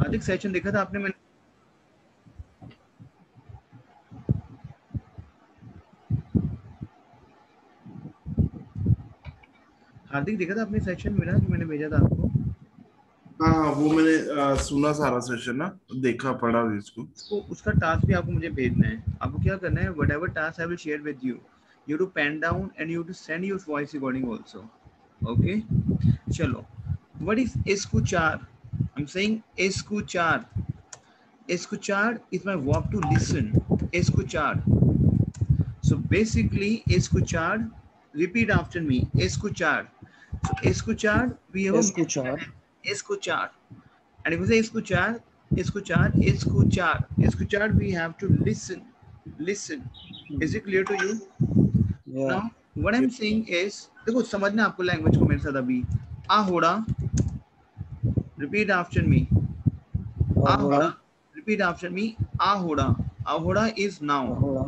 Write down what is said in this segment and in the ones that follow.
हार्दिक session देखा था आपने? मैंने हार्दिक देखा था आपने सेशन मेरा जो मैंने भेजा था आपको? हाँ, वो मैंने सुना सारा सेशन ना, देखा पढ़ा भी इसको। तो उसका टास्क भी आपको मुझे भेजना है। आपको क्या करना है, whatever task I will share with you, you to pen down and you to send your voice recording also. Okay, चलो। What is escuchar? I'm saying escuchar. Escuchar is my verb to listen. Escuchar. So basically escuchar, repeat after me, escuchar. So escuchar, we have a Escuchar. escuchar. And if we say escuchar, escuchar, escuchar, escuchar, we have to listen. Listen. Is it clear to you? Yeah. Now, what I'm saying is, देखो समझना आपको language को मेरे साथ अभी। ahoda, repeat after me. ahoda, repeat after me. ahoda. ahoda is now. Ahoda.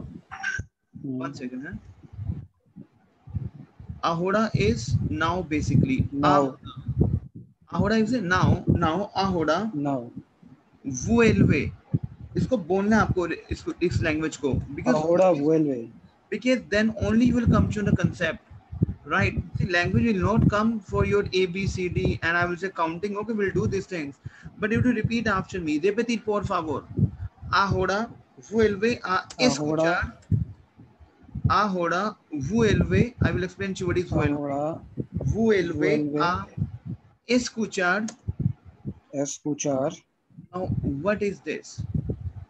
One second, huh? ahoda is now basically. Now. ahoda is now. Now ahoda Now. vuelve. इसको बोलना है आपको, इसको, इस लैंग्वेज को, Ahoda vuelve. because then only you will come to the concept, right? See, language will not come for your A B C D and I will say counting. Okay, we'll do these things, but you have to repeat after me. Repetir por favor. Ahora vuelve a escuchar. Ahora vuelve. I will explain to you what is vuelve. Vuelve a escuchar. Escuchar. Now, what is this?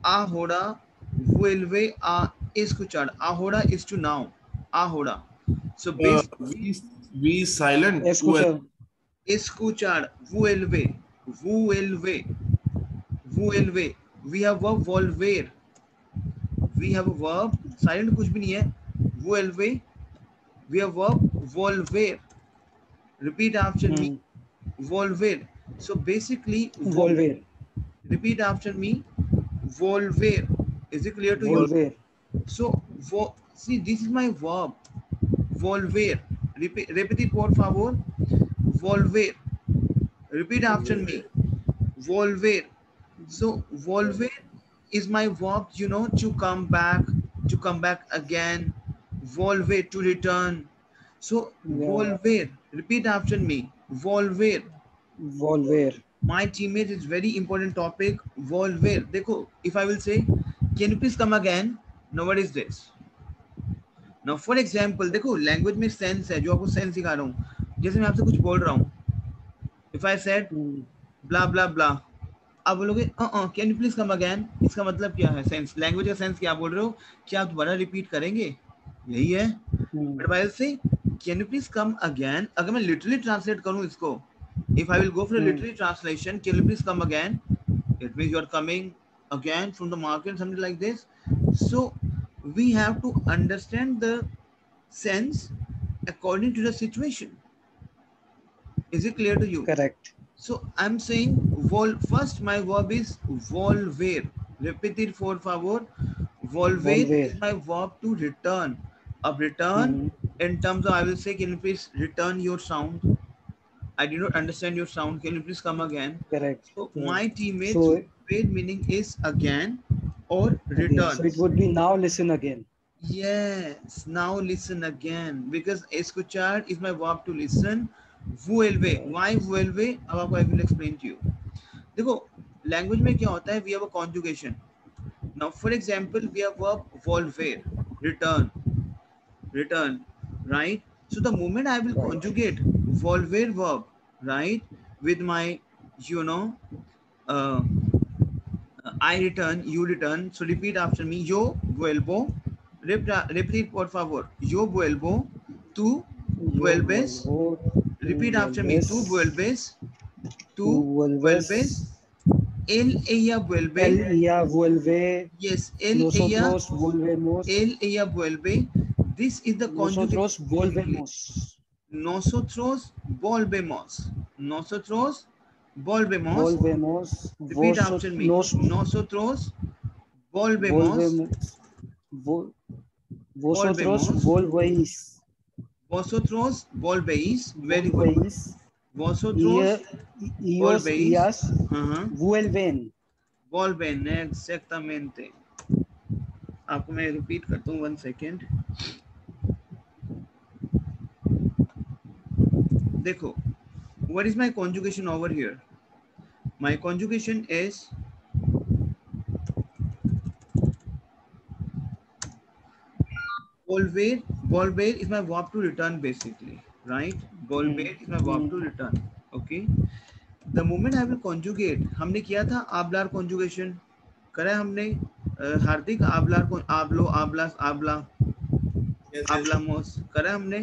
Ahora vuelve a escuchar. Ahora is to now. Ahora. So basically, we silent. Escuchar. Escuchar. Vuelve. Vuelve. Vuelve. We have verb volver. We have a verb. Silent कुछ भी नहीं है. Vuelve. We have verb volver. Repeat after me. Volver. So basically, Volver. Repeat after me. Volver. Is it clear to Volver. you? So, see, this is my verb. Volver. Repetir por favor. Volver. Repeat after me. Volver. So, volver is my verb, you know, to come back again. Volver, to return. So, volver. Repeat after me. Volver. Volver. My teammate, is very important topic. Volver. देखो, if I will say, can you please come again? Now what is this? Now for example, देखो language में sense है, जो आपको sense सिखा रहा हूँ। जैसे मैं आपसे कुछ बोल रहा हूँ, if I said blah blah blah, आप बोलोगे can you please come again? इसका मतलब क्या है? sense, language का sense क्या बोल रहे हो? क्या आप दोबारा repeat करेंगे? यही है। But if I will say, can you please come again? अगर मैं literally translate करूँ इसको, if I will go for a literary translation, can you please come again? It means you are coming again from the market, something like this. So we have to understand the sense according to the situation. Is it clear to you? Correct. So I'm saying first my verb is volver. Repetir por favor. Volver is my verb to return. Of return in terms of, I will say, can you please return your sound? I did not understand your sound. Can you please come again? Correct. So my teammates, wait meaning is again or return. So it would be now listen again. Yes, now listen again, because escuchar is my verb to listen. Vuelve. Why vuelve? अब आपको I will explain to you. देखो language में क्या होता है? We have a conjugation. Now for example, we have verb volver, return, return, right? So the moment I will conjugate volver verb, right, with my, you know, I return, you return. So repeat after me. Yo vuelvo. Repeat por favor. Yo vuelvo. Tú vuelves. Repeat after me. Tú vuelves. Tú vuelves. Ella vuelve. Ella vuelve. Yes. Nosotros volvemos. Ella vuelve. This is the conjugation. Nosotros volvemos. Nosotros volvemos. Nosotros volvemos. Volvemos. Repeat after me. Nosotros volvemos. Vosotros volvéis. Vosotros volvéis. Very good. vosotros Ios, volvéis, ias, हाँ, vuelven. volven, exactamente. आपको मैं repeat करता हूँ 1 second. देखो, what is my conjugation over here? My conjugation is volver. Volver is my verb to return basically, right? Volver is my verb to return. Okay. The moment I will conjugate, हमने किया था आबलार conjugation, करा है हमने हार्दिक आबलार को आबलो आबलास आबला आबलामोस करा है हमने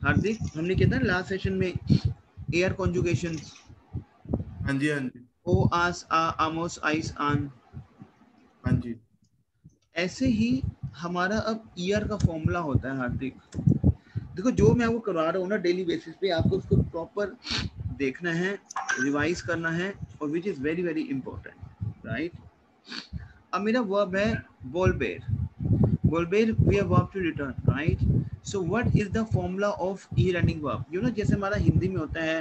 हार्दिक, हमने किया था लास्ट सेशन में एयर conjugations. हाँ जी, हाँ जी, ओ आस आ आमोस आइस आन. हाँ जी. ऐसे ही हमारा अब ईयर का फॉर्मूला होता है हार्दिक. देखो जो मैं आपको करवा रहा हूँ ना डेली बेसिस पे, आपको उसको प्रॉपर देखना है, रिवाइज करना है, और which is very very important, right. अब मेरा वर्ब है बोलबेर. बोलबेर we have verb to return, right. So what is the formula of e running verb? You know जैसे हमारा हिंदी में होता है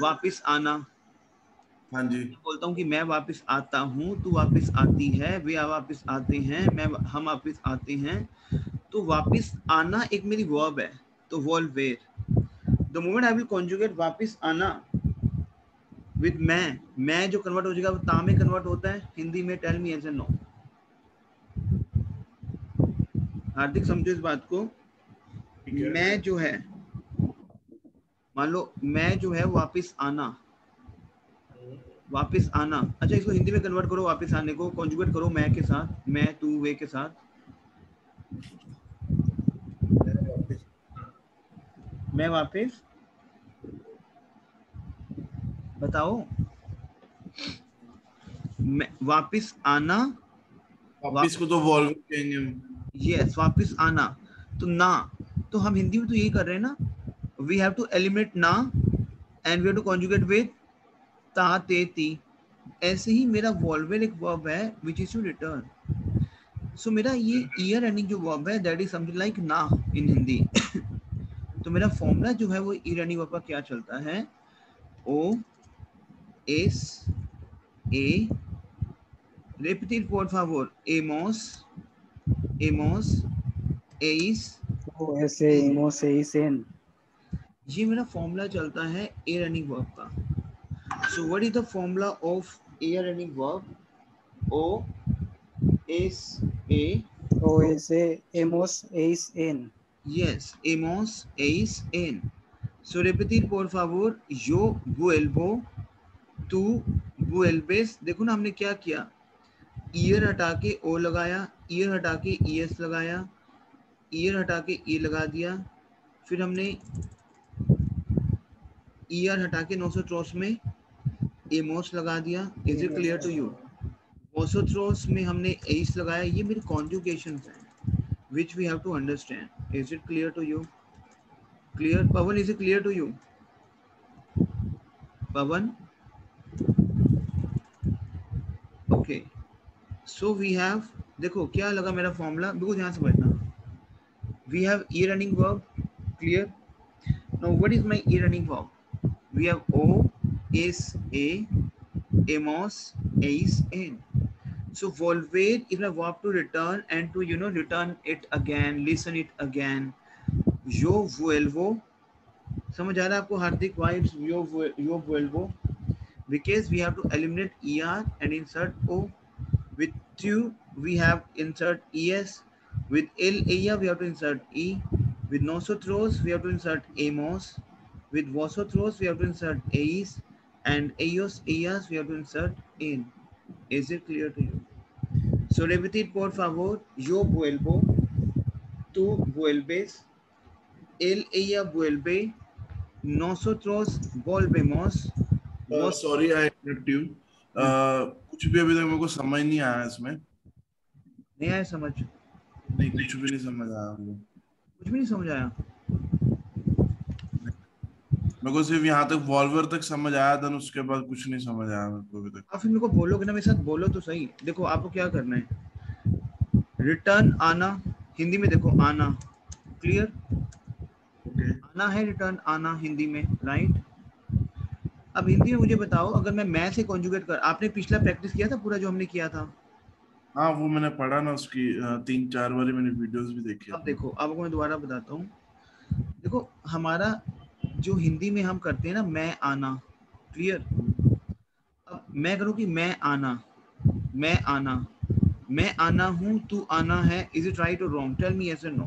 वापस आना. हाँ जी, बोलता हूँ कि मैं वापस आता हूँ, तू वापस आती है, वे वापस आते हैं, हम वापस आते हैं. तो वापस आना एक मेरी वर्ब है, तो वॉल्वेर. The moment I will conjugate वापस आना विद मैं जो कन्वर्ट हो जाएगा वो ता में कन्वर्ट होता है हिंदी में. Tell me yes and no. Hardik समझो इस बात को. मैं जो है, मान लो मैं जो है वापस आना, वापस आना. अच्छा इसको हिंदी में कन्वर्ट करो, वापस आने को कॉन्जुगेट करो मैं के साथ, मैं तू वे के साथ. मैं वापस, बताओ. मैं वापस आना, वापिस को तो वॉल्व कहेंगे हम. यस वापस आना. तो ना, तो हम हिंदी में तो यही कर रहे हैं ना. वी हैव टू एलिमिनेट ना and we have to conjugate with ता ते ती. ऐसे ही मेरा वॉल्वेर एक वर्ब है विच इज टू रिटर्न. सो मेरा ये ईयर एंडिंग जो वर्ब है दैट इज समथिंग लाइक ना इन हिंदी. तो मेरा फॉर्मूला जो है वो ईयर एंडिंग वर्ब का क्या चलता है? ओ एस ए, repetir por favor, hemos, eis. O ese, hemos, eis, en. ये मेरा फॉर्मूला चलता है ए रनिंग वर्ब का. So what is the formula of a running verb? ओ एस ए, O ese, hemos, eis, en. Yes hemos, eis, en. So repetir por favor, yo vuelvo, tú vuelves. देखो ना हमने क्या किया, ईयर हटा के ओ लगाया, ईयर हटा के ईएस लगाया, ईयर हटा के ई लगा दिया, फिर हमने ईयर हटा के नोसोट्रोस में एमोस लगा दिया. Is it clear to you? वोसोट्रोस में हमने एस लगाया. ये मेरे कॉन्जुगेशंस हैं which we have to understand. Is it clear to you? Clear? Pawan, is it clear to you? Pawan? Okay. So we have, देखो क्या लगा मेरा फॉर्मूला, बिल्कुल ध्यान से समझना. We have e running verb, clear? Now what is my e running verb? We have o, is a, amos, is in. So volver is my verb to return and to return it again, listen it again. Yo vuelvo. समझ आ रहा है आपको हार्दिक? Why it's yo vuelvo? Because we have to eliminate er and insert o. With you we have insert es. With el ella we have to insert e. With nosotros we have to insert amos. With vosotros we have to insert eis, and ellos ellas we have to insert in. Is it clear to you? So repetir por favor. Yo vuelvo, tú vuelves, él ella vuelve, nosotros volvemos. Sorry I interrupt you. कुछ भी अभी तक मेरे को समझ नहीं आया इसमें. नहीं आया समझ? नहीं, कुछ भी नहीं समझ आया मुझे. कुछ भी नहीं समझ आया? मेरे को सिर्फ यहाँ तक वॉल्वर तक समझ आया था, उसके बाद कुछ नहीं समझ आया मेरे को अभी तक. आप फिर मेरे को बोलोगे ना, मेरे साथ बोलो तो सही. देखो आपको क्या करना है, रिटर्न आना, हिंदी में देखो आना, क्लियर? आना है रिटर्न आना हिंदी में, राइट। अब हिंदी में मुझे बताओ, अगर मैं से कॉन्जुगेट कर, आपने पिछला प्रैक्टिस किया था पूरा जो हमने किया था? हाँ वो मैंने पढ़ा ना, उसकी 3-4 बारी मैंने वीडियोस भी देखे। अब देखो, अब आपको मैं दोबारा बताता हूँ। देखो हमारा जो हिंदी में हम करते हैं ना, मैं आना, क्लियर। अब मैं करूँ कि मैं आना, मैं आना, मैं आना हूँ, तू आना है, इज इट राइट और रॉन्ग? टेल मी यस और नो।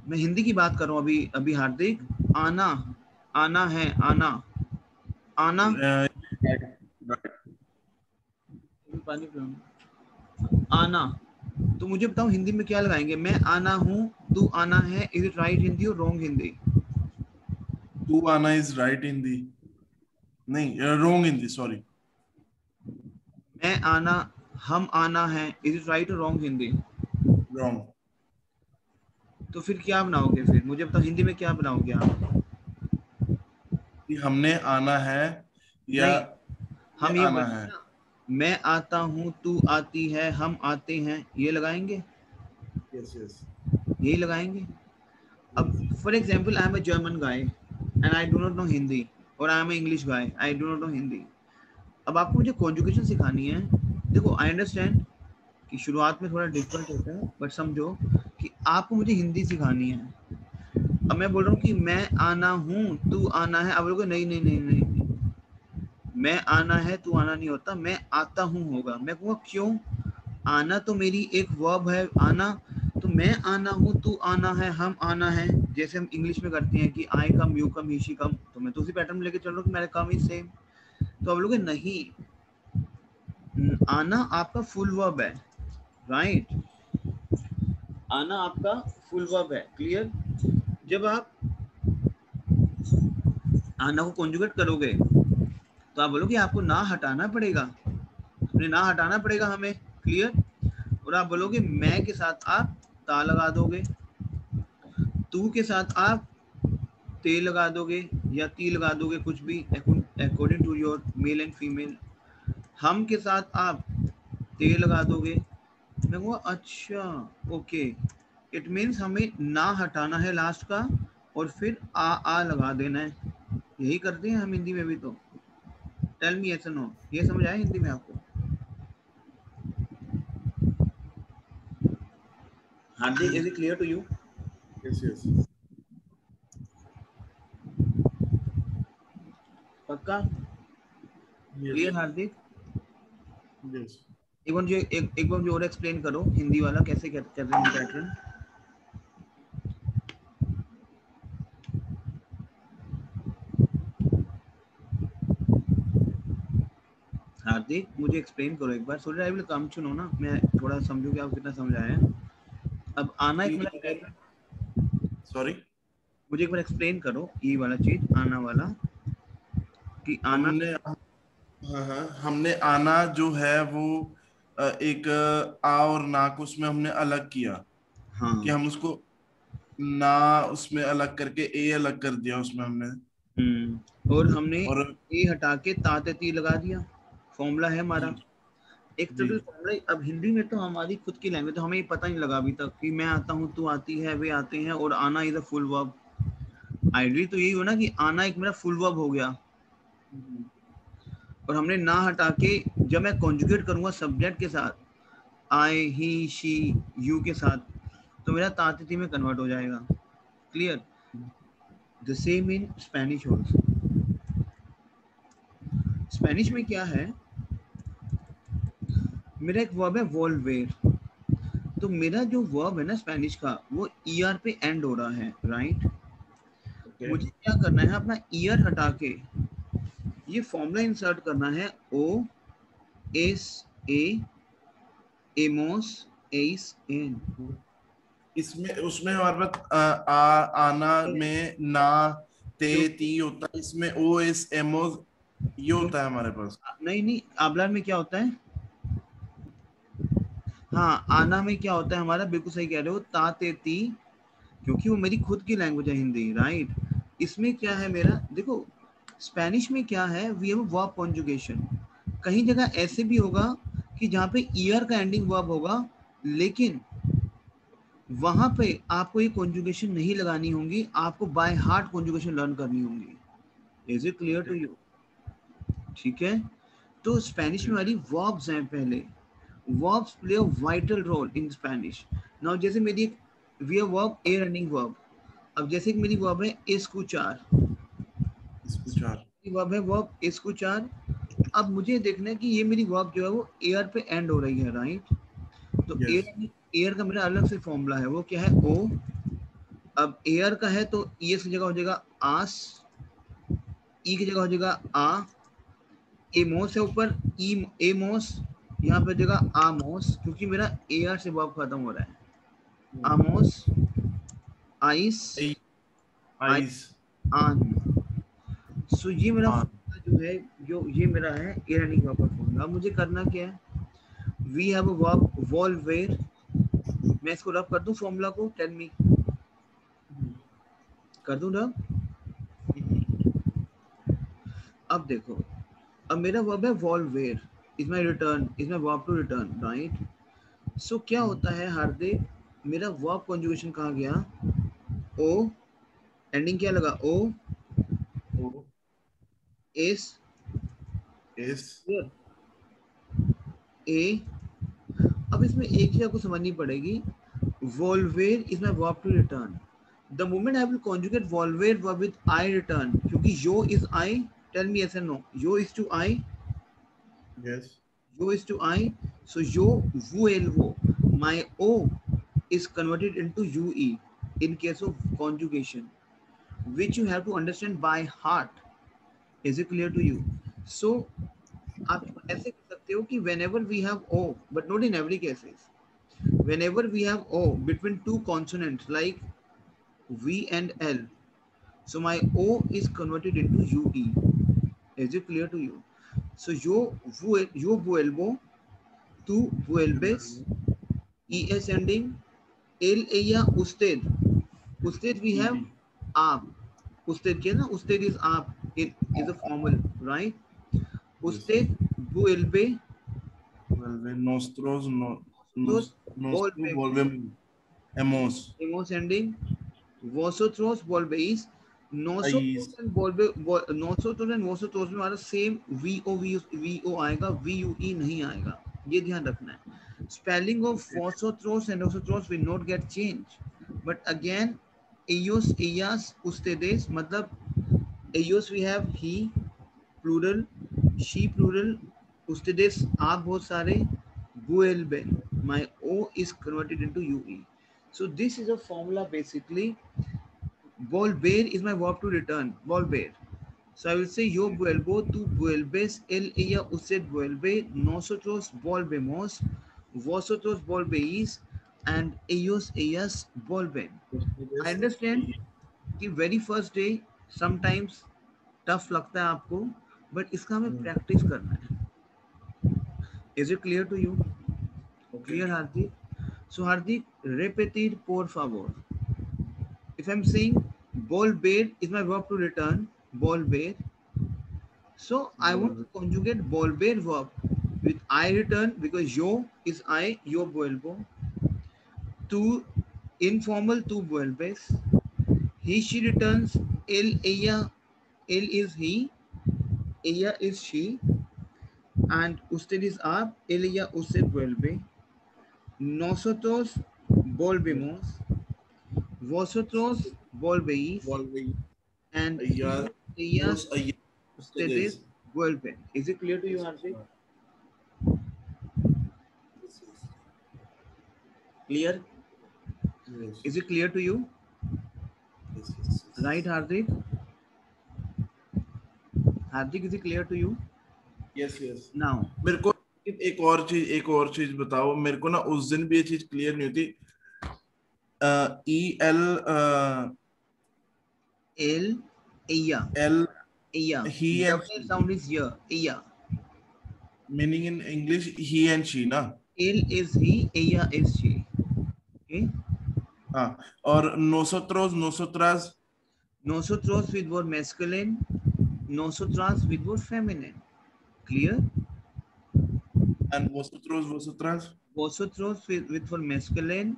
मैं हिंदी की बात कर रहा हूँ अभी अभी हार्दिक। आना, आना है, आना, आना, पानी पियो। आना, तो मुझे बताओ हिंदी में क्या लगाएंगे? मैं आना हूँ, तू आना है, इज इट राइट हिंदी और रॉन्ग हिंदी? तू आना इज राइट हिंदी, नहीं रॉन्ग हिंदी, सॉरी। मैं आना, हम आना है, इज इट राइट और रॉन्ग हिंदी? रॉन्ग। तो फिर क्या बनाओगे? फिर मुझे बताओ हिंदी में क्या बनाओगे आप? कि हमने आना है या नहीं, ये हम ये आना है। बोलेंगे ना, मैं आता हूँ, तू आती है, हम आते हैं, ये लगाएंगे, यस यस। यही लगाएंगे। अब for example I am a German guy and I do not know Hindi, और I am English guy, I do not know Hindi. अब आपको मुझे कॉन्जुगेशन सिखानी है। देखो आई अंडरस्टैंड कि शुरुआत में थोड़ा डिफिकल्ट होता है, बट समझो कि आपको मुझे हिंदी सिखानी है। अब मैं बोल रहा हूँ कि मैं आना हूँ, तू आना है, अब लोग नहीं नहीं नहीं नहीं नहीं, मैं आना है, तू आना नहीं होता, मैं आता हूँ होगा। मैं कहूँगा क्यों? आना तो मेरी एक वर्ब है, आना, तो मैं आना हूँ, तू आना है, हम आना है, जैसे हम इंग्लिश में करते हैं कि आई कम, you come, he she come, तो मैं तो उसी पैटर्न में लेके चल रहा हूँ कि मेरा कम इज सेम। तो अब लोग नहीं, आना आपका फुल वर्ब है, राइट। आना आपका फुल वर्ब है, क्लियर। जब आप आना को कॉन्जुगेट करोगे तो आप बोलोगे आपको ना हटाना पड़ेगा, अपने ना हटाना पड़ेगा हमें, क्लियर। और आप बोलोगे मैं के साथ आप ता लगा दोगे, तू के साथ आप ते लगा दोगे या ती लगा दोगे, कुछ भी according to your male and female. हम के साथ आप ते लगा दोगे। मैं कहूँगा अच्छा, ओके, इट मीन्स हमें ना हटाना है लास्ट का और फिर आ लगा देना है। यही करते हैं हम हिंदी में भी। तो टेल मी यस और नो, ये समझ आया हिंदी में आपको? Hardik, is it clear to you? Yes yes. पक्का क्लियर हार्दिक? यस। एक बार मुझे एक बार मुझे और एक्सप्लेन करो हिंदी वाला कैसे कर रहे हैं पैटर्न। हार्दिक मुझे एक्सप्लेन करो एक बार, so that I will come to know ना, मैं थोड़ा समझूं कि आपको कितना समझ आया है। अब आना एक मेरा पैटर्न, सॉरी, मुझे एक बार एक्सप्लेन करो ये वाला चीज, आना वाला, कि आना। हमने, हाँ हाँ, हमने आना जो है वो एक आ और ना को उसमें हमने अलग किया, कि हाँ, हम उसको ना उसमें अलग करके ए अलग कर दिया उसमें हमने। और हमने और ए हटा के ताते ती लगा दिया, फॉर्मूला है हमारा। जी एक जी। Total formula. अब हिंदी में तो हमारी खुद की लैंग्वेज, तो हमें ये पता नहीं लगा अभी तक कि मैं आता हूँ, तू आती है, वे आते हैं, और आना is a full verb. Ideally तो यही हो ना कि आना एक मेरा फुल वर्ब हो गया, और हमने ना हटा के जब मैं कॉन्जुगेट करूंगा सब्जेक्ट के साथ, आई, ही, शी, यू के साथ, तो मेरा ताती में कन्वर्ट हो जाएगा, clear. The same in Spanish also. Spanish में क्या है, मेरा एक वर्ब है वोल्वेर, तो मेरा जो वर्ब है ना स्पेनिश का, वो ईआर पे एंड हो रहा है, राइट। ओके। मुझे क्या करना है, अपना ईयर हटा के ये फॉर्मूला इंसर्ट करना है, ओ एस ए एमोस एस एन। इसमें उसमें हमारे पास आना में ना ते ती होता है, इसमें ओ एस एम ओ ये होता है हमारे पास। नहीं नहीं, आबलार में क्या होता है? हाँ, आना में क्या होता है हमारा, बिल्कुल सही कह रहे हो, ता ते ती, क्योंकि वो मेरी खुद की लैंग्वेज है हिंदी, राइट। इसमें क्या है मेरा, देखो स्पेनिश में क्या है, वी हैव वर्ब कॉन्जुगेशन। कहीं जगह ऐसे भी होगा कि जहाँ पे ईयर का एंडिंग वर्ब होगा, लेकिन वहां पे आपको ये कॉन्जुगेशन नहीं लगानी होंगी, आपको बाय हार्ट कॉन्जुगेशन लर्न करनी होंगी। Is it clear to you? ठीक है, तो स्पेनिश में हमारी वर्ब्स हैं पहले। Verbs play a vital role in Spanish. Now जैसे मेरी एक we are verb a running verb, अब जैसे कि मेरी वर्ब है एस्कुचार, इसको चार वर्ब है वर्ब एस्कुचार। अब मुझे देखना है कि ये मेरी वर्ब जो है वो एयर पे एंड हो रही है, राइट? तो यस एयर का मेरा अलग से फॉर्मूला है, वो क्या है? ओ। अब एयर का है तो ई की जगह हो जाएगा आस, ई की जगह हो जाएगा आ, एमोस है ऊपर, ई एमोस, यहाँ पे हो जाएगा आमोस, क्योंकि मेरा एयर से वर्ब खत्म हो रहा है। आमोस, आइस, आई, आइस आन। सो ये मेरा हाँ फॉर्मूला जो है, जो ये मेरा है एयर रनिंग वर्ब का फॉर्मूला। मुझे करना क्या है? वी हैव अ वर्ब वॉल्वेर। मैं इसको रब कर दूं फॉर्मूला को, टेल मी, कर दूं रब? अब देखो, अब मेरा वर्ब है वॉल्वेर, is my return, is my verb to return, right? So क्या होता है हार्दिक, मेरा वर्ब कॉन्जुगेशन कहाँ गया? ओ, एंडिंग क्या लगा? ओ, ओ एस, इस ए। अब इसमें एक चीज आपको समझनी पड़ेगी, वॉल्वेर is my verb to return. The moment I will conjugate वॉल्वेर वर्ब विद आई रिटर्न, क्योंकि यो is I, tell me yes and no, यो is to I, yes yo is to I, so yo vuelvo. My O is converted into UE in case of conjugation, which you have to understand by heart. Is it clear to you? So आप ऐसे कर सकते हो कि whenever we have O, but not in every cases. Whenever we have O between two consonants like V and L, so my O is converted into UE. Is it clear to you? So yo vuelvo, tú vuelves, es ending, el, ella, usted. Usted we have आप. Usted क्या ना? Usted is आप. It is a formal, right? Usted vuelve, vuelve nostros nosotros nostro volvemos. volvemos hemos Hemos ending. Vosotros volvéis. Nosotros ice and nosotros and vosotros में हमारा same vo आएगा, vue नहीं आएगा, ये ध्यान रखना है। Spelling of vosotros and nosotros will not get changed, but again ellos, ellas, ustedes, मतलब ellos we have he plural, she plural, ustedes आप बहुत सारे, vuelven, my o is converted into ue. So this is a formula basically. Volver is my verb to return. Volver. So I will say yo vuelvo, tú vuelves, él, ella, usted vuelve, nosotros volvemos, vosotros volvéis, and ellos, ellas volven. I understand कि very first day sometimes tough लगता है आपको, but इसका हमें practice करना है. Is it clear to you? Clear, Hardik? So Hardik, repetir por favor. If I'm saying volver is my verb to return, volver. So I want to conjugate volver verb with I return because yo is I, yo vuelvo. Tú informal, tú vuelves. He, she returns. Él, ella, él is he, ella is she. And usted is आप, él, ella, usted vuelve. Nosotros volvemos. Vosotros volvéis. volve And allá ellas, los allá ustedes ustedes vuelven. Is it clear to you, Hardik? Clear? yes Is it clear to you? yes Right, Hardik? Hardik, is it clear to you? yes yes Now, मेरे को एक और चीज बताओ मेरे को ना उस दिन भी ये चीज क्लियर नहीं होती E L L, ella, L ella. He and Double sound is here, ella. Meaning in English he and she ना L is he, ella is she. Okay? हाँ और nosotros nosotras Nosotros with word masculine, nosotras with word feminine. Clear? and vosotros vosotras Vosotros with word masculine,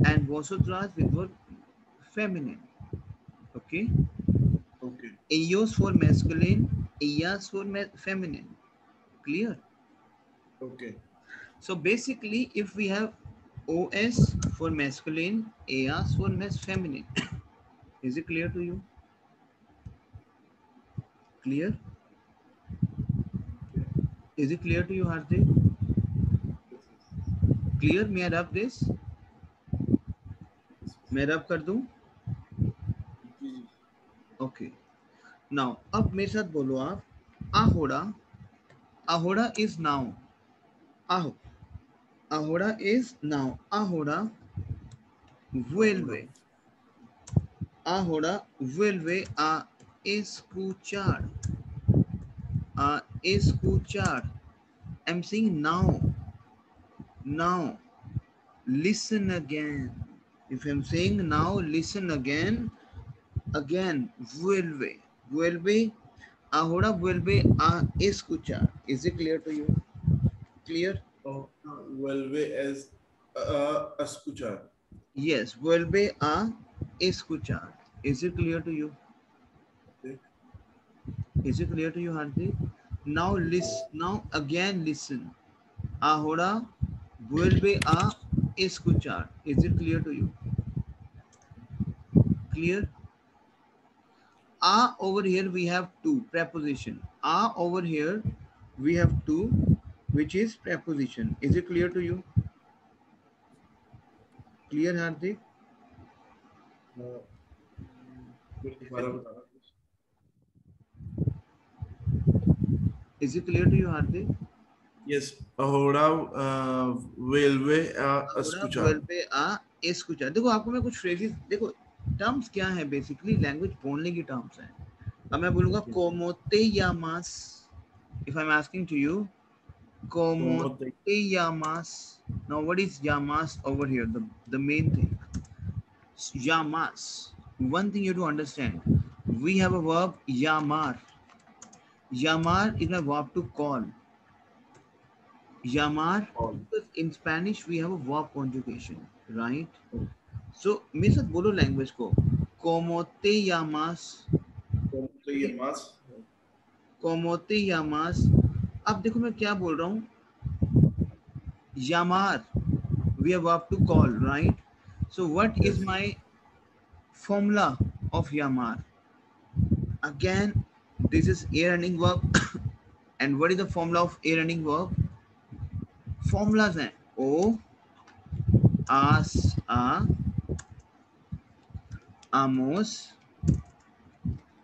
and Vosotras with verb feminine. Okay. Okay. Eos for masculine, Eas for feminine. Clear? Okay. So basically, if we have OS for masculine, Eas for feminine. Is it clear to you? Clear? Is it clear to you, Hardik? Clear? May I rub this? मैं रब कर दूं? Okay. Now, अब मेरे साथ बोलो आप. Ahoda. Ahoda is noun. Aho. Ahoda is noun. Ahoda vuelve. Ahora vuelve a escuchar. A escuchar. I'm saying now. Now. Listen again. If I'm saying now, listen again. Again. Vuelve. Vuelve. Ahora vuelve a escuchar. Is it clear to you? Clear? Oh, vuelve es escuchar. Yes. Vuelve a escuchar. Is it clear to you? Okay. Is it clear to you, Hardik? Now listen. Now again listen. Ahora vuelve a escuchar. Is it clear to you? Clear? A over here we have two preposition. A over here we have two, which is preposition. Is it clear to you? Clear, Hardik? Is it clear to you, Hardik? Yes. Ahora vuelve a Ahora escuchar. vuelve a escuchar. देखो आपको मैं कुछ phrases देखो terms क्या है basically language बोलने की terms हैं. अब मैं बोलूंगा कोमोते यामास. If I'm asking to you, komote yamas. Now what is yamas over here? The main thing. Yamas. One thing you have to understand. We have a verb yamar. Yamar is a verb to call. Llamar, because in Spanish we have a verb conjugation, right? So मेरे साथ बोलो language को. Como te llamas? Como te llamas? अब देखो मैं क्या बोल रहा हूँ. Llamar, we have verb to call, right? So what is my formula of llamar? Again, this is a running verb. And what is the formula of a running verb? Formulas हैं O, as, a, amos,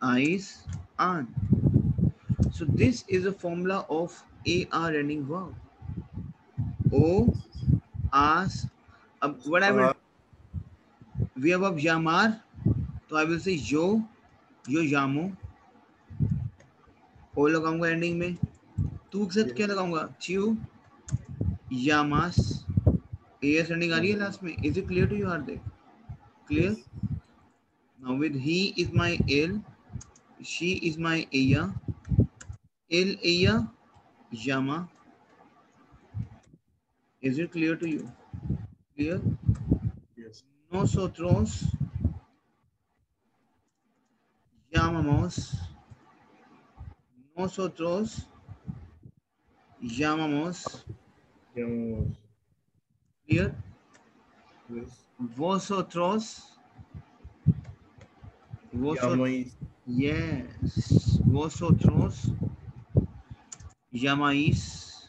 ais, an. So this is a formula of AR running verb. O, as, what I will, we have of yamar, so I will say yo yamo. O लगाऊंगा ending में. तू के साथ क्या लगाऊंगा? च्यू, यामास. S ending आ रही है लास्ट में. Is it clear to you Hardik? Clear? Now with he is my el, she is my ella, el, ella, llama. Is it clear to you? Clear? Yes. Nosotros llamamos. Nosotros llamamos. Clear? Yes. Vosotros. Yes. Vosotros llamáis.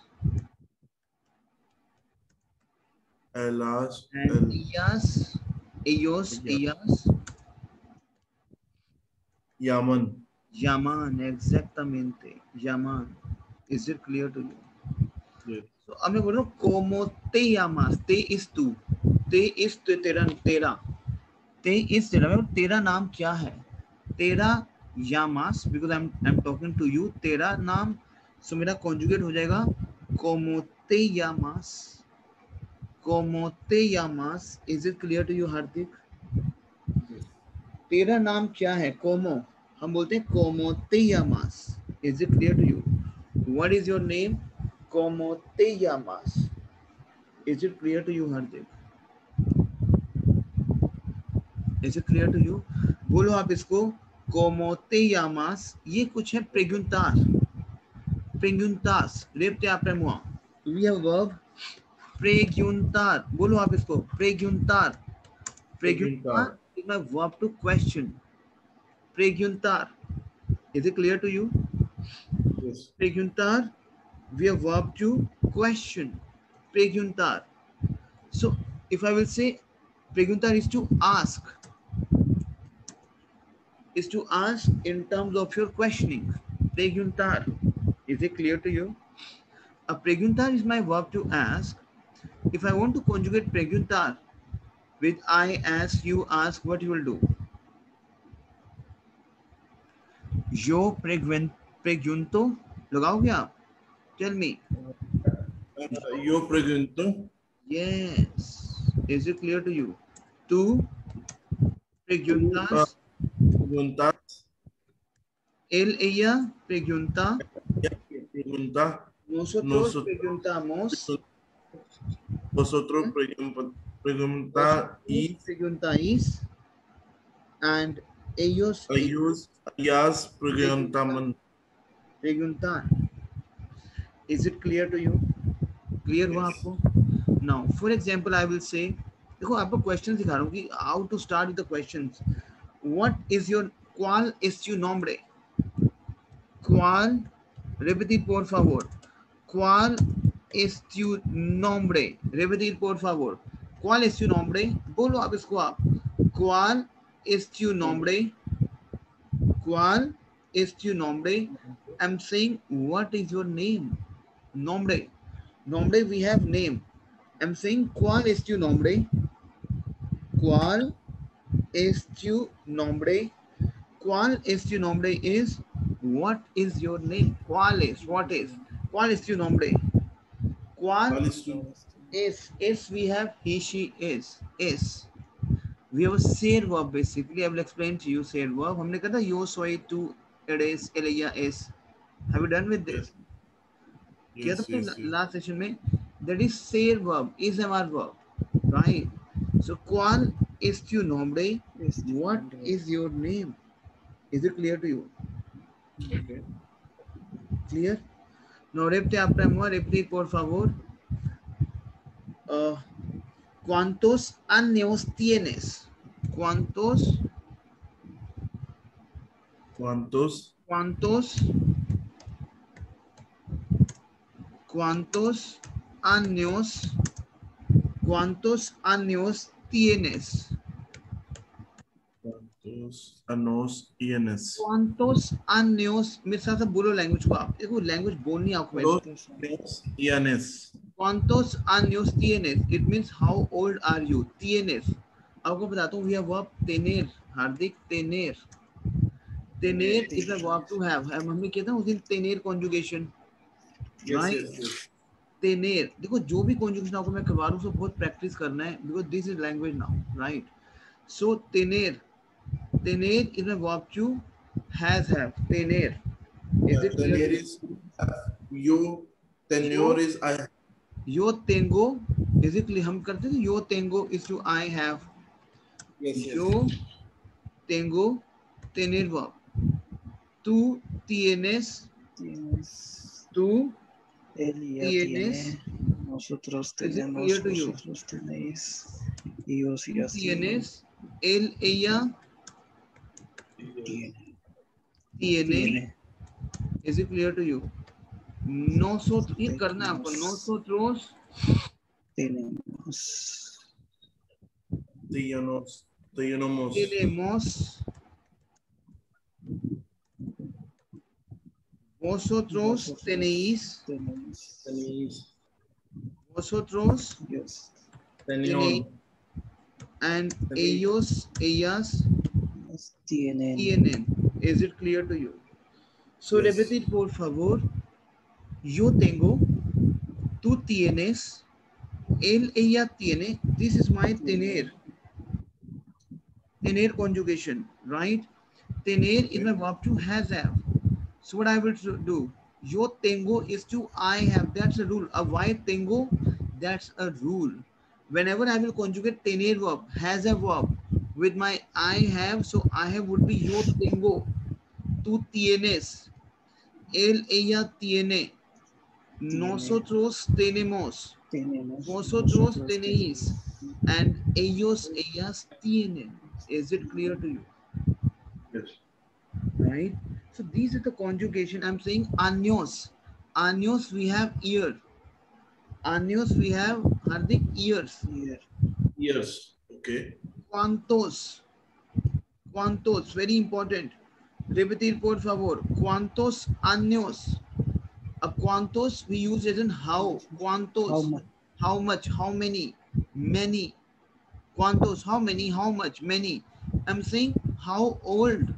Ellas. And ellas. Ellos. Ellas. Llaman. Llaman. Exactamente. Llaman. Is it clear to you? Yes. So अब मैं बोल रहा हूँ como te llamas. Te is tú. Te is तेरा. Te is तेरा. मैं तेरा नाम क्या है? तेरा llamas, because I'm talking to you. तेरा नाम. So मेरा conjugate हो जाएगा como te llamas. Como te llamas. Is it clear to you, Hardik? Yes. तेरा नाम क्या है? Como. हम बोलते हैं como te llamas. Is it clear to you? What is your name? Como te llamas. Is it clear to you, Hardik? Is it clear to you? बोलो आप इसको. Komote yamas. ये कुछ है preguntar. Preguntas. Repte apremua. We have verb preguntar. बोलो आप इसको. Preguntar. Preguntar is my verb to question. Preguntar. Is it clear to you? Yes. Preguntar, we have verb to question. Preguntar. So if I will say preguntar is to ask. Is to ask in terms of your questioning. Preguntar. Is it clear to you? A preguntar is my verb to ask. If I want to conjugate preguntar with I ask, you ask, what you will do? Yo pregunto. लगाओगे आप? Tell me. Yo pregunto. Yes. Is it clear to you? Tú preguntas. Preguntas. Él, ella pregunta. Pregunta. Nosotros preguntamos. Vosotros preguntáis. Preguntáis. And ellos ellas preguntaban. preguntar. Is it clear to you? Clear हुआ आपको? Now, for example, I will say, देखो आपको question सिखा रहा हूँ कि how to start with the questions. What is your ¿Cuál es tu nombre? ¿Cuál? Repetir por favor. ¿Cuál es tu nombre? Repetir por favor. ¿Cuál es tu nombre? बोलो आप इसको आप. ¿Cuál es tu nombre? ¿Cuál es tu nombre? I'm saying, what is your name? Nombre. Nombre, we have name. I'm saying, ¿cuál es tu nombre? ¿Cuál es tu nombre? ¿Cuál es tu nombre is what is your name? ¿Cuál es? What is? ¿Cuál es tu nombre? ¿Cuál is? We have he, she, is. Is. We have a ser verb basically. I will explain to you ser verb. हमने कहा था yo, soy, tú, eres, ella, es. Have you done with this? किया था last session में. That is ser verb. Is our verb. Right. So ¿cuál es tu nombre? What is your name? Is it clear to you? Okay. Clear? No, repite apremua, repetir por favor. ¿Cuántos años tienes? ¿Cuántos años tienes? ¿Cuántos años? मेरे साथ बोलो language को आप. देखो language बोलनी आपको. ¿Cuántos años tienes? It means how old are you? Tienes. आपको बताता हूँ, we have verb tener. Hardik tener. Tener is a verb to have. हमने किया था उस दिन tener conjugation. Right? Tener. देखो जो भी conjugation आपको मैं करवा रहा हूँ उसको बहुत प्रैक्टिस करना है because this is language now, right? So tener. Tener is a verb to have. Tener. Is it clear? Tener is yo. Tenor is I have. Yo tengo. Is it clear? हम करते थे yo tengo is to I have. Yes. Yo tengo. Tener verb. Tú tienes. Tú tienes. Nosotros tenemos. Vosotros tenéis. Ellos y así. Tienes. Él, ella. Tiene. Is it clear to you? Nosotros. ये करना है आपको. Nosotros tenemos. Vosotros tenéis. Vosotros tenéis. And ellos, ellas tienen. Is it clear to you? So Yes. repetir por favor. Yo tengo. Tú tienes. Él, ella tiene. This is my tener. Tener conjugation, right? Tener is my verb to have. So what I will do? Yo tengo is to I have. That's a rule. A why tengo? That's a rule. Whenever I will conjugate tener verb, has a verb, With my I have, so I have would be yo tengo. Tú tienes. Él, ella tiene. Nosotros tenemos. Vosotros tenéis. And ellos, ellas tienen. Is it clear to you? Yes. Right? So these are the conjugation. I'm saying años. Años we have ear. Años we have Hardik ears. Years. Okay. ¿Cuántos? ¿Cuántos? Very important. Repetir por favor. ¿Cuántos años? ¿Cuántos we use as in how? ¿Cuántos? How much? How many? Many. ¿Cuántos? How many? How much? Many. I'm saying how old?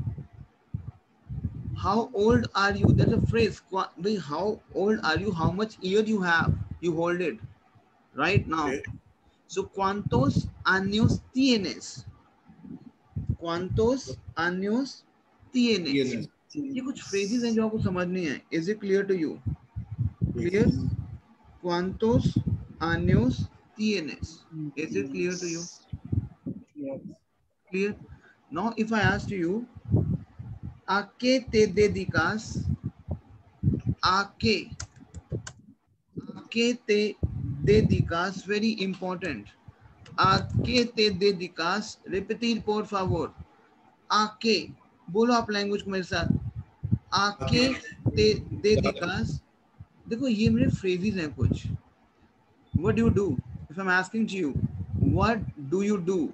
How old are you? That's a phrase. How old are you? How much year you have? You hold it right now. Okay. So, ¿cuántos años tienes? ¿Cuántos años tienes? ये कुछ phrases हैं जो आपको समझ नहीं है. Is it clear to you? Clear? ¿Cuántos años tienes? Is it clear to you? Yes. Clear? Now, if I ask you, ¿a qué te dedicas? ¿A qué? ¿A qué te dedicas? Very important. ¿A qué te dedicas? Repetir, por favor. ¿A qué? बोलो आप language को मेरे साथ. ¿A qué te dedicas? देखो ये मेरे phrases हैं कुछ. What do you do? If I'm asking to you, what do you do?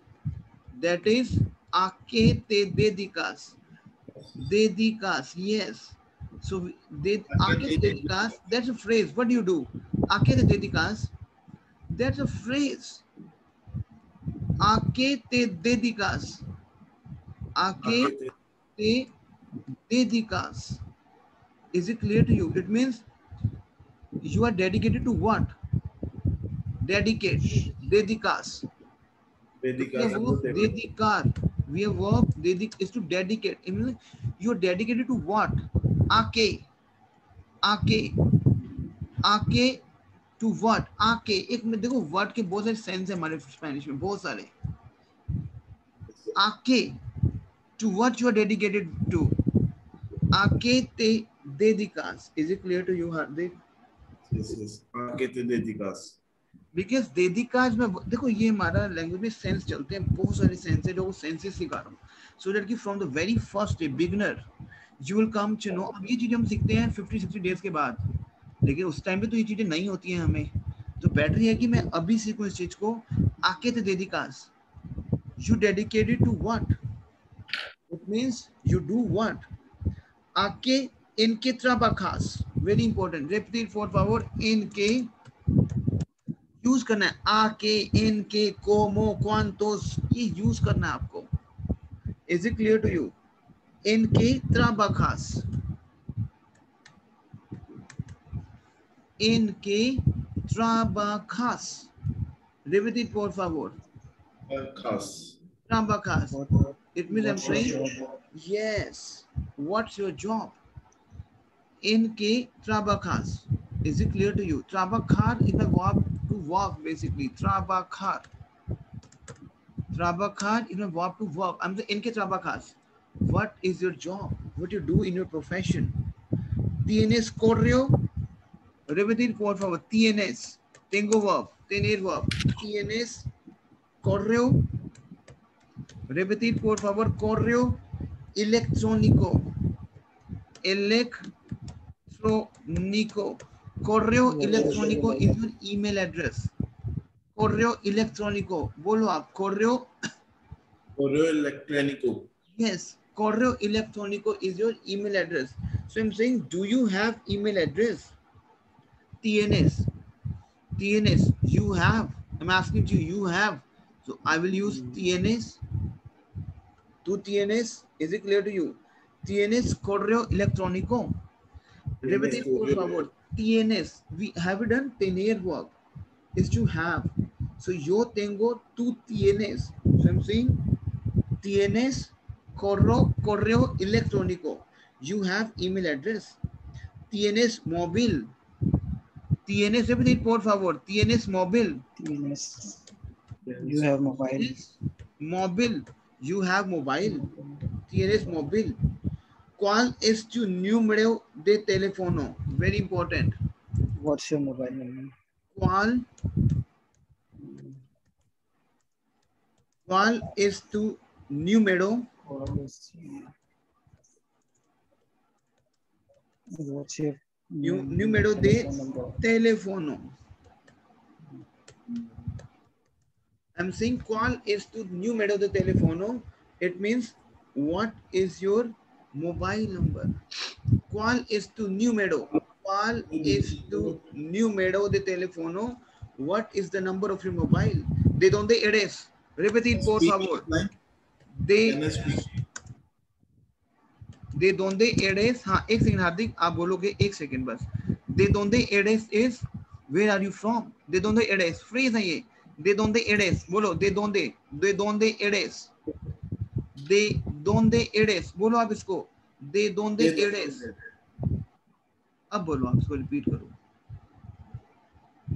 That is, ¿a qué te dedicas? Dedicas, yes. So, ¿a qué te dedicas? That's a phrase. What do you do? ¿A qué te dedicas? That's a phrase. ¿A qué te dedicas? ¿A qué te dedicas? Is it clear to you? It means you are dedicated to what? Dedicate. Dedicas. Dedicar. We have verb dedic is to dedicate. It means you are dedicated to what? ¿A qué? ¿A qué? ¿A qué? To what? ¿A qué? एक में देखो word के बहुत सारे sense है हमारे Spanish में बहुत सारे. ¿A qué? To what you are dedicated to? ¿A qué te dedicas? Is it clear to you, Hardik? Yes. ¿A qué te dedicas? Because dedicas में देखो ये हमारा लैंग्वेज में सेंस चलते हैं बहुत सारे सेंस है जो सेंसेस सिखा रहा हूँ सो दैट कि from the very first day beginner you will come to know. अब ये चीजें हम सीखते हैं 50-60 डेज के बाद लेकिन उस टाइम पे तो ये चीजें नहीं होती हैं हमें तो बेटर है कि मैं अभी सीखूं इस चीज को. आके ते डेडिकास you dedicated to what it means you do what. आके इनके trabajas वेरी इंपॉर्टेंट. रिपीट फॉर favor. इनके यूज करना है. आके इनके como cuantos ये यूज करना है आपको. Is it clear to you? इनके trabajas. इनके trabajas. Repeat por favor. Trabajas. It means I'm saying yes. What's your job? इनके trabajas. Is it clear to you? Trabajar is a verb to work basically. Trabajar. Trabajar is a verb to work. I'm saying इनके trabajas. What is your job? What you do in your profession? Tienes correo. Repetir por favor. Tienes. Tengo verb. Tener verb. Tienes correo. Repetir por favor. Correo electrónico. Electrónico. Correo electrónico is your email address. Correo electrónico. बोलो आप. Correo electrónico. Yes. Correo electrónico is your email address. So I'm saying, do you have email address? Tienes. Tienes. You have. I'm asking you. You have. So I will use tienes. Tú tienes. Is it clear to you? Tienes correo electrónico. Repetir por favor. Tienes. We have you done tener verb. Is to have. So yo tengo. Tú tienes. So I'm saying tienes correo electrónico. You have email address. Tienes móvil. Tienes, repetir por favor. Tienes móvil. Tienes. You have mobile. Móvil. You have mobile. Tienes móvil. ¿Cuál es tu número de teléfono? Very important. What's your mobile number? ¿Cuál es tu número? What's your número de teléfono? I'm saying ¿cuál es tu número de teléfono? It means what is your mobile number? ¿Cuál es tu número? ¿Cuál es tu número de teléfono? What is the number of your mobile? ¿De dónde eres? Repetir, por favor. ¿De dónde eres? हाँ, एक second हार्दिक, आप बोलोगे एक second बस. ¿De dónde eres is where are you from? ¿De dónde eres? Phrase है ये. ¿De dónde eres? बोलो, ¿de dónde? ¿De dónde eres? ¿De dónde eres? बोलो आप इसको. ¿De dónde eres? अब बोलो आप इसको रिपीट करो.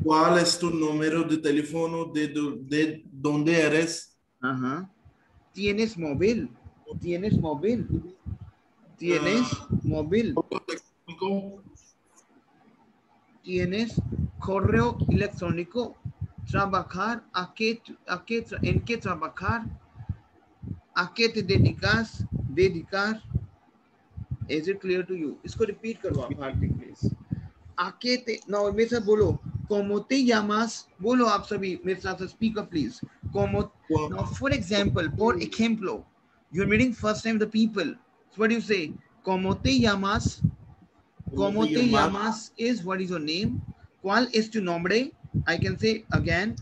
¿Cuál es tu número de teléfono? ¿De dónde eres? Ajá. ¿Tienes móvil? ¿Tienes móvil? ¿Tienes móvil? ¿Tienes correo electrónico? ¿Trabajar? ¿En qué trabajar? ¿A qué te dedicas? ¿Dedicar? Is it clear to you? इसको repeat करो आप हार्दिक please. आके ते now मेरे साथ बोलो. ¿Cómo te llamas? बोलो आप सभी मेरे साथ speak up please. ¿Cómo? Now for example, por ejemplo, you're meeting first time the people. So what do you say? ¿Cómo te llamas? ¿Cómo te llamas is what is your name? ¿Cuál es tu nombre? I can say again.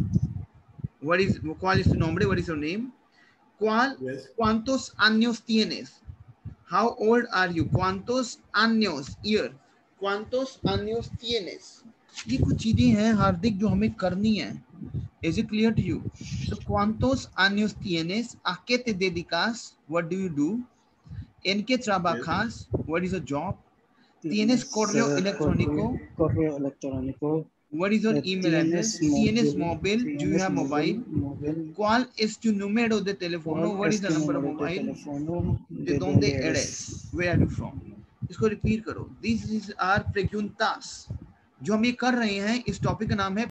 ¿Cuál es tu nombre? What is your name? ¿Cuántos años tienes? How old are you? ¿Cuántos años? Year. ¿Cuántos años tienes? ये कुछ चीजें हैं हार्दिक जो हमें करनी है. Is it clear to you? So ¿cuántos años tienes? ¿A qué te dedicas? What do you do? ¿En qué trabajas? What is your job? ¿Tienes correo electrónico? Correo electrónico. What is your email address? ¿Tienes móvil? Do you have mobile? ¿Cuál es tu número de teléfono? What is the number of mobile? ¿De dónde eres? Where are you from? इसको repeat करो. These are preguntas जो हम ये कर रहे हैं. इस topic का नाम है